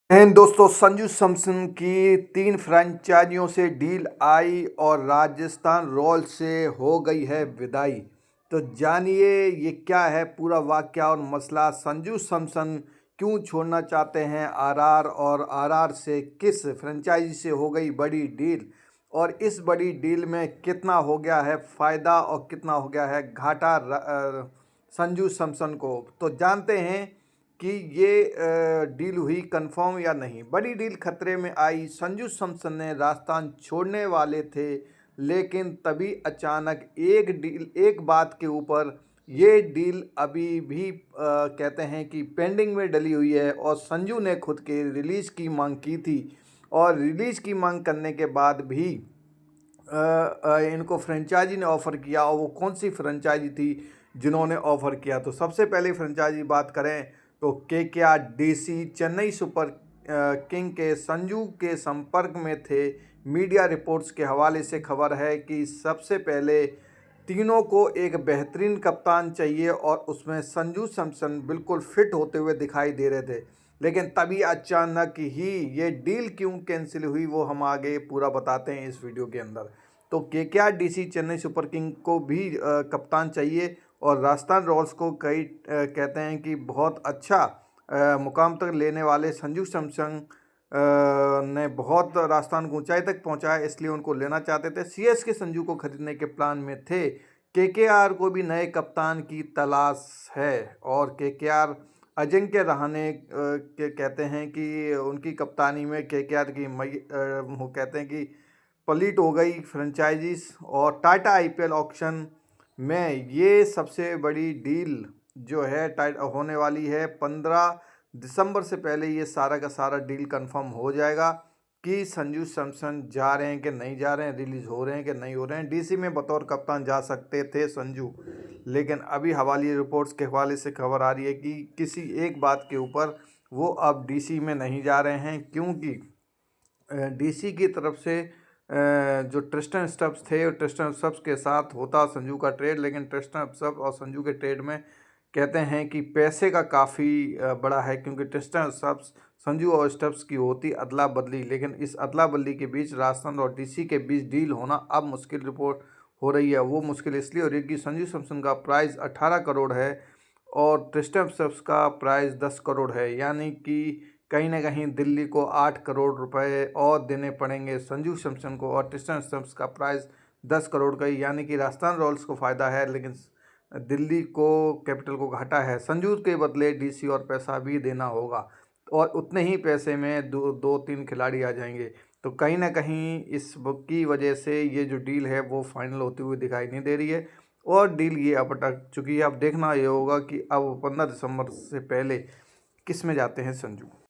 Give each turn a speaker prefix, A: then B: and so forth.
A: And दोस्तों, संजू सैमसन की 3 फ्रेंचाइजियों से डील आई और राजस्थान रॉयल्स से हो गई है विदाई। तो जानिए ये क्या है पूरा वाकया और मसला। संजू सैमसन क्यों छोड़ना चाहते हैं आरआर, और आरआर से किस फ्रेंचाइजी से हो गई बड़ी डील, और इस बड़ी डील में कितना हो गया है फ़ायदा और कितना हो गया है घाटा संजू सैमसन को। तो जानते हैं कि ये डील हुई कंफर्म या नहीं। बड़ी डील खतरे में आई। संजू सैमसन ने राजस्थान छोड़ने वाले थे, लेकिन तभी अचानक एक बात के ऊपर ये डील अभी भी कहते हैं कि पेंडिंग में डली हुई है। और संजू ने खुद के रिलीज़ की मांग की थी, और रिलीज़ की मांग करने के बाद भी इनको फ्रेंचाइजी ने ऑफ़र किया। और वो कौन सी फ्रेंचाइजी थी जिन्होंने ऑफ़र किया? तो सबसे पहले फ्रेंचाइजी बात करें तो KKR DC Chennai super king के संजू के संपर्क में थे। मीडिया रिपोर्ट्स के हवाले से खबर है कि सबसे पहले तीनों को एक बेहतरीन कप्तान चाहिए, और उसमें संजू सैमसन बिल्कुल फिट होते हुए दिखाई दे रहे थे। लेकिन तभी अचानक ही ये डील क्यों कैंसिल हुई, वो हम आगे पूरा बताते हैं इस वीडियो के अंदर। तो KKR DC Chennai super king को भी कप्तान चाहिए, और राजस्थान रॉयल्स को कई कहते हैं कि बहुत अच्छा मुकाम तक लेने वाले संजू सैमसन ने बहुत राजस्थान को ऊंचाई तक पहुंचाया, इसलिए उनको लेना चाहते थे। सीएसके संजू को खरीदने के प्लान में थे। केकेआर को भी नए कप्तान की तलाश है, और केकेआर अजिंक्य रहाणे के कहते हैं कि उनकी कप्तानी में केकेआर की वो कहते हैं कि पलीट हो गई फ्रेंचाइजीज। और टाटा आईपीएल ऑक्शन में ये सबसे बड़ी डील जो है होने वाली है 15 दिसंबर से पहले। ये सारा का सारा डील कंफर्म हो जाएगा कि संजू सैमसन जा रहे हैं कि नहीं जा रहे हैं, रिलीज़ हो रहे हैं कि नहीं हो रहे हैं। डीसी में बतौर कप्तान जा सकते थे संजू, लेकिन अभी हवाली रिपोर्ट्स के हवाले से खबर आ रही है कि किसी एक बात के ऊपर वो अब डीसी में नहीं जा रहे हैं, क्योंकि डीसी की तरफ से जो ट्रिस्टन स्टब्स थे, और ट्रिस्टन स्टब्स के साथ होता संजू का ट्रेड। लेकिन ट्रिस्टन स्टब्स और संजू के ट्रेड में कहते हैं कि पैसे का काफ़ी बड़ा है, क्योंकि ट्रिस्टन स्टब्स संजू और स्टब्स की होती अदला बदली। लेकिन इस अदला बदली के बीच राजस्थान और डीसी के बीच डील होना अब मुश्किल रिपोर्ट हो रही है। वो मुश्किल इसलिए हो रही है कि संजू सैमसन का प्राइस 18 करोड़ है, और ट्रिस्टन स्टब्स का प्राइस 10 करोड़ है। यानी कि कहीं ना कहीं दिल्ली को 8 करोड़ रुपए और देने पड़ेंगे संजू सैमसन को, और ट्रिस्टन स्टब्स का प्राइस 10 करोड़ का ही। यानी कि राजस्थान रॉयल्स को फ़ायदा है, लेकिन दिल्ली को कैपिटल को घाटा है। संजू के बदले डीसी और पैसा भी देना होगा, और उतने ही पैसे में दो तीन खिलाड़ी आ जाएंगे। तो कहीं ना कहीं इस बुक की वजह से ये जो डील है वो फाइनल होती हुई दिखाई नहीं दे रही है, और डील ये अब अटक चुकी है। अब देखना ये होगा कि अब 15 दिसंबर से पहले किस में जाते हैं संजू।